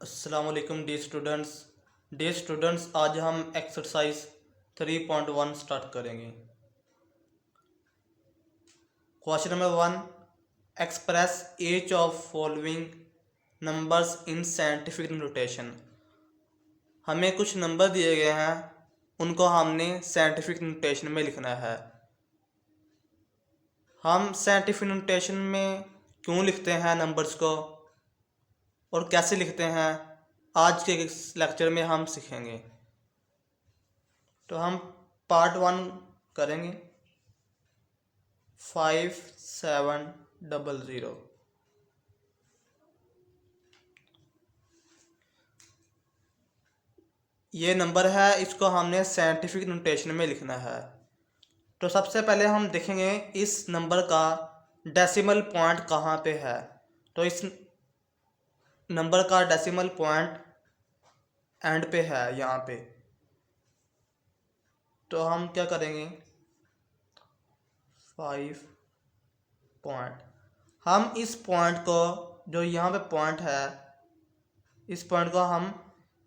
अस्सलामुअलैकुम D students आज हम एक्सरसाइज 3.1 स्टार्ट करेंगे। Question number 1, express each of following numbers in scientific notation. हमें कुछ नंबर दिए गए हैं, उनको हमने साइंटिफिक नोटेशन में लिखना है। हम साइंटिफिक नोटेशन में क्यों लिखते हैं नंबर्स को और कैसे लिखते हैं, आज के इस लेक्चर में हम सीखेंगे। तो हम पार्ट 1 करेंगे। 5700 ये नंबर है, इसको हमने साइंटिफिक नोटेशन में लिखना है। तो सबसे पहले हम देखेंगे इस नंबर का डेसिमल पॉइंट कहाँ पे है। तो इस नंबर का डेसिमल पॉइंट एंड पे है, यहाँ पे। तो हम क्या करेंगे, 5 पॉइंट, हम इस पॉइंट को, जो यहाँ पे पॉइंट है, इस पॉइंट को हम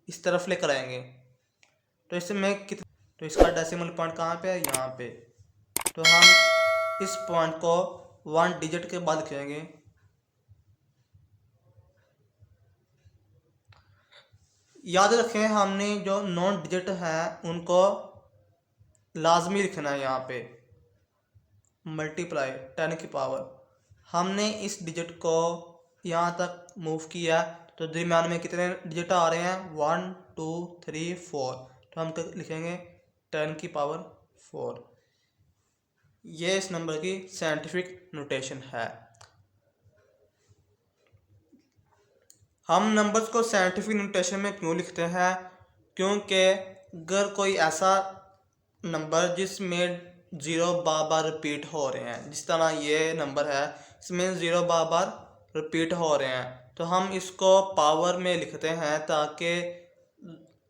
इस तरफ लेकर आएंगे। तो इसमें तो इसका डेसिमल पॉइंट कहाँ पे है, यहाँ पे। तो हम इस पॉइंट को 1 डिजिट के बाद लिखेंगे। याद रखें, हमने जो नॉन डिजिट है उनको लाजमी लिखना है। यहाँ पे मल्टीप्लाई 10 की पावर, हमने इस डिजिट को यहाँ तक मूव किया, तो दरम्यान में कितने डिजिट आ रहे हैं, 1 2 3 4। तो हम लिखेंगे 10 की पावर 4। ये इस नंबर की साइंटिफिक नोटेशन है। हम नंबर्स को साइंटिफिक नोटेशन में क्यों लिखते हैं, क्योंकि अगर कोई ऐसा नंबर जिसमें 0 बार बार रिपीट हो रहे हैं, जिस तरह ये नंबर है, इसमें 0 बार बार रिपीट हो रहे हैं, तो हम इसको पावर में लिखते हैं ताकि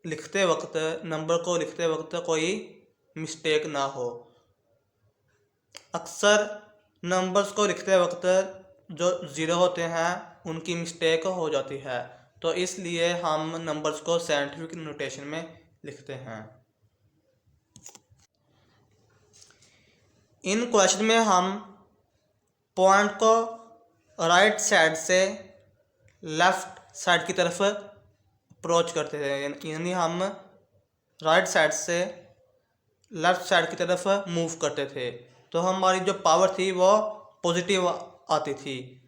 लिखते वक्त, नंबर को लिखते वक्त कोई मिस्टेक ना हो। अक्सर नंबर्स को लिखते वक्त जो 0 होते हैं उनकी मिस्टेक हो जाती है, तो इसलिए हम नंबर्स को साइंटिफिक नोटेशन में लिखते हैं। इन क्वेश्चन में हम पॉइंट को राइट साइड से लेफ्ट साइड की तरफ अप्रोच करते थे, यानी हम राइट साइड से लेफ्ट साइड की तरफ मूव करते थे, तो हमारी जो पावर थी वो पॉजिटिव आती थी।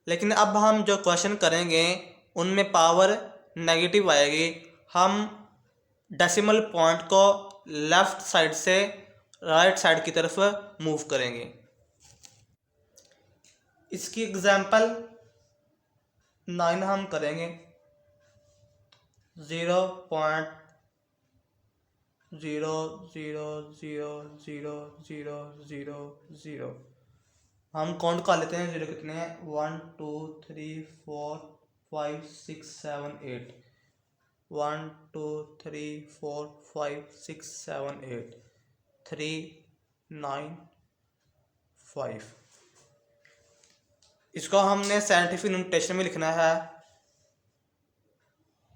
लेकिन अब हम जो क्वेश्चन करेंगे उनमें पावर नेगेटिव आएगी। हम डेसिमल पॉइंट को लेफ्ट साइड से राइट साइड की तरफ मूव करेंगे। इसकी एग्जांपल 9 हम करेंगे। 0.0000000। हम काउंट कर लेते हैं, 0 कितने हैं, 1 2 3 4 5 6 7 8। 1 2 3 4 5 6 7 8 3 9 5। इसको हमने साइंटिफिक नोटेशन में लिखना है।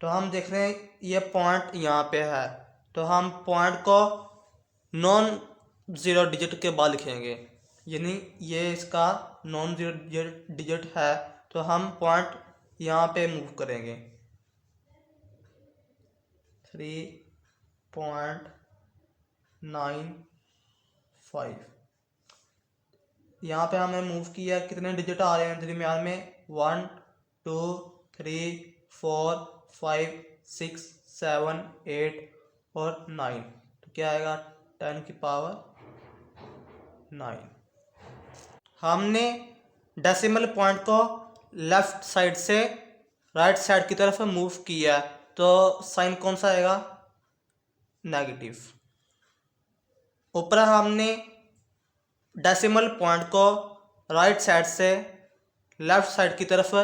तो हम देख रहे हैं ये पॉइंट यहाँ पे है, तो हम पॉइंट को नॉन ज़ीरो डिजिट के बाद लिखेंगे, यानी ये इसका नॉन ज़ीरो डिजिट है, तो हम पॉइंट यहाँ पे मूव करेंगे। 3.95। यहाँ पे हमने मूव किया, कितने डिजिट आ रहे हैं दरमियान में, 1 2 3 4 5 6 7 8 और 9। तो क्या आएगा, 10 की पावर 9। हमने डेसिमल पॉइंट को लेफ्ट साइड से राइट साइड की तरफ मूव किया, तो साइन कौन सा आएगा, नेगेटिव। ऊपर हमने डेसिमल पॉइंट को राइट साइड से लेफ्ट साइड की तरफ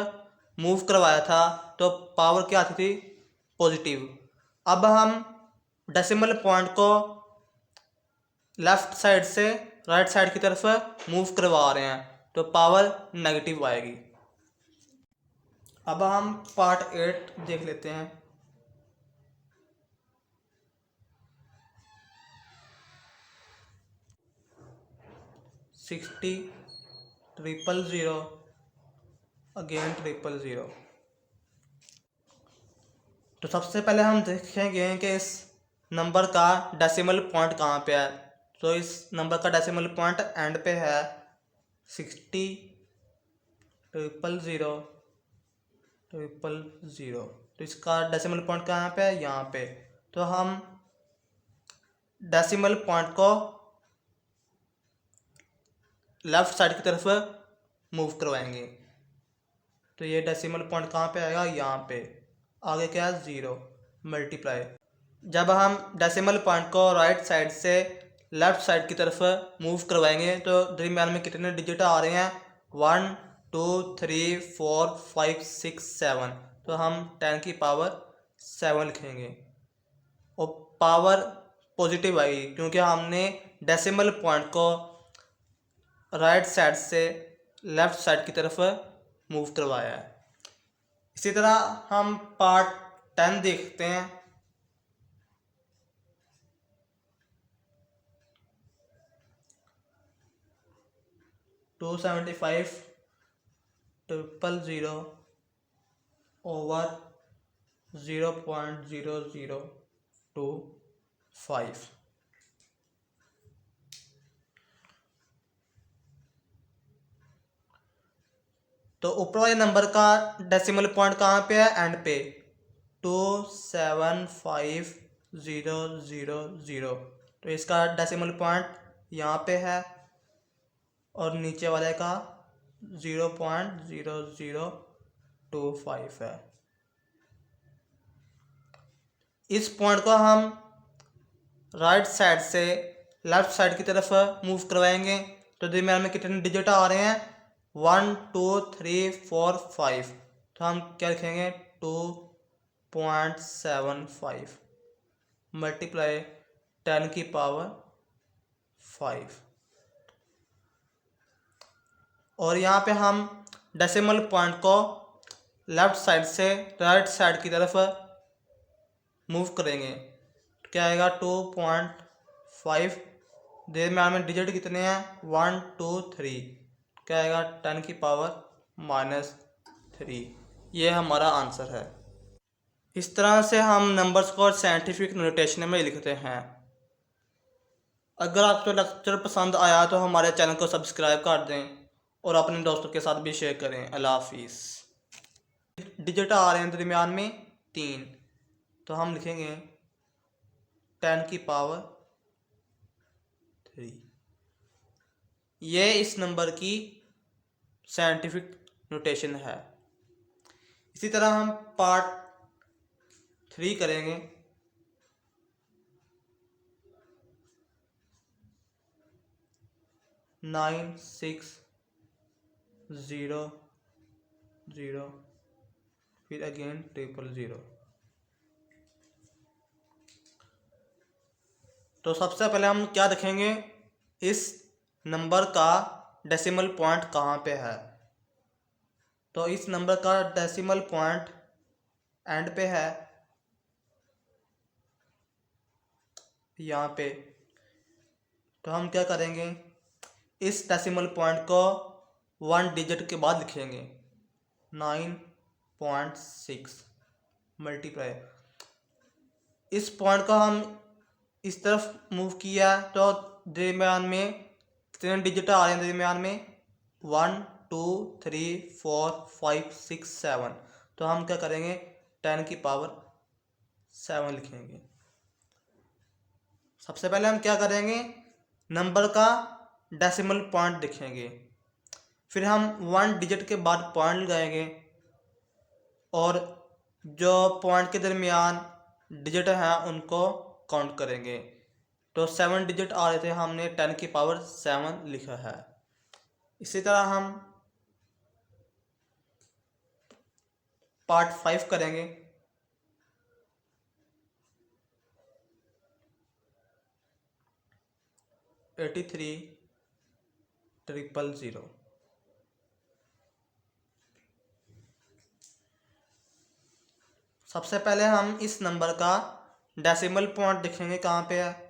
मूव करवाया था, तो पावर क्या आती थी, पॉजिटिव। अब हम डेसिमल पॉइंट को लेफ्ट साइड से राइट साइड की तरफ मूव करवा रहे हैं, तो पावर नेगेटिव आएगी। अब हम पार्ट 8 देख लेते हैं। Sixty, 000, again 000। तो सबसे पहले हम देखेंगे कि इस नंबर का डेसिमल पॉइंट कहाँ पे है। तो इस नंबर का डेसिमल पॉइंट एंड पे है 60, 000, 000। तो इसका डेसिमल पॉइंट कहाँ पे है, यहाँ पे। तो हम डेसिमल पॉइंट को लेफ्ट साइड की तरफ मूव करवाएंगे। तो ये डेसिमल पॉइंट कहाँ पे आएगा, यहाँ पे। आगे क्या है, 0 मल्टीप्लाई। जब हम डेसिमल पॉइंट को राइट साइड से लेफ्ट साइड की तरफ मूव करवाएंगे तो दरमियान में कितने डिजिट आ रहे हैं, 1 2 3 4 5 6 7। तो हम 10 की पावर 7 लिखेंगे और पावर पॉजिटिव आएगी क्योंकि हमने डेसिमल पॉइंट को राइट साइड से लेफ्ट साइड की तरफ मूव करवाया है। इसी तरह हम पार्ट 10 देखते हैं। Two 75, 000 over 0.0025। तो ऊपर वाले नंबर का डेसिमल पॉइंट कहाँ पे है, एंड पे। 275,000। तो इसका डेसिमल पॉइंट यहाँ पे है और नीचे वाले का 0.0025 है। इस पॉइंट को हम राइट साइड से लेफ्ट साइड की तरफ मूव करवाएंगे तो दरम्यान में कितने डिजिट आ रहे हैं, 1 2 3 4 5। तो हम क्या लिखेंगे, 2.75 मल्टीप्लाई 10 की पावर 5। और यहाँ पे हम डेसिमल पॉइंट को लेफ्ट साइड से राइट साइड की तरफ मूव करेंगे। क्या आएगा, 2.5। दरम्यान में डिजिट कितने हैं, 1 2 3। क्या आएगा, 10 की पावर -3। ये हमारा आंसर है। इस तरह से हम नंबर्स को साइंटिफिक नोटेशन में लिखते हैं। अगर आपको लेक्चर पसंद आया तो हमारे चैनल को सब्सक्राइब कर दें और अपने दोस्तों के साथ भी शेयर करें। अल्लाह हाफिज़। डिजिट आ रहे हैं दरमियान में 3। तो हम लिखेंगे 10 की पावर 3। ये इस नंबर की साइंटिफिक नोटेशन है। इसी तरह हम पार्ट 3 करेंगे। नाइन 6 0 0, फिर अगेन 000। तो सबसे पहले हम क्या देखेंगे, इस नंबर का डेसिमल पॉइंट कहाँ पे है। तो इस नंबर का डेसिमल पॉइंट एंड पे है, यहाँ पे। तो हम क्या करेंगे, इस डेसिमल पॉइंट को 1 डिजिट के बाद लिखेंगे, 9.6 मल्टीप्लाई। इस पॉइंट को हम इस तरफ मूव किया तो दरम्यान में कितने डिजिट आ रहे हैं, दरम्यान में 1 2 3 4 5 6 7। तो हम क्या करेंगे, 10 की पावर 7 लिखेंगे। सबसे पहले हम क्या करेंगे, नंबर का डेसिमल पॉइंट लिखेंगे। फिर हम 1 डिजिट के बाद पॉइंट लगाएंगे और जो पॉइंट के दरमियान डिजिट हैं उनको काउंट करेंगे। तो 7 डिजिट आ रहे थे, हमने 10 की पावर 7 लिखा है। इसी तरह हम पार्ट 5 करेंगे। एटी 3 000। सबसे पहले हम इस नंबर का डेसिमल पॉइंट देखेंगे कहाँ पे है।